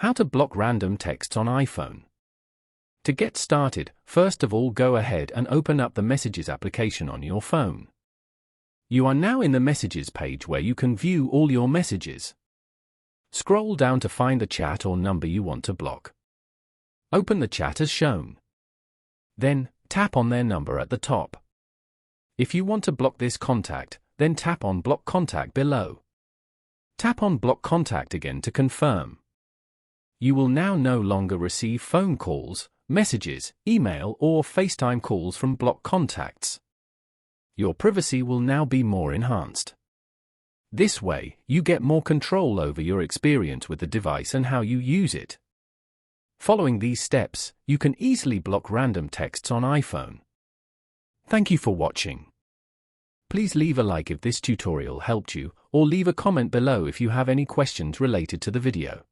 How to block random texts on iPhone. To get started, first of all go ahead and open up the Messages application on your phone. You are now in the Messages page where you can view all your messages. Scroll down to find the chat or number you want to block. Open the chat as shown. Then, tap on their number at the top. If you want to block this contact, then tap on Block Contact below. Tap on Block Contact again to confirm. You will now no longer receive phone calls, messages, email, or FaceTime calls from blocked contacts. Your privacy will now be more enhanced. This way, you get more control over your experience with the device and how you use it. Following these steps, you can easily block random texts on iPhone. Thank you for watching. Please leave a like if this tutorial helped you, or leave a comment below if you have any questions related to the video.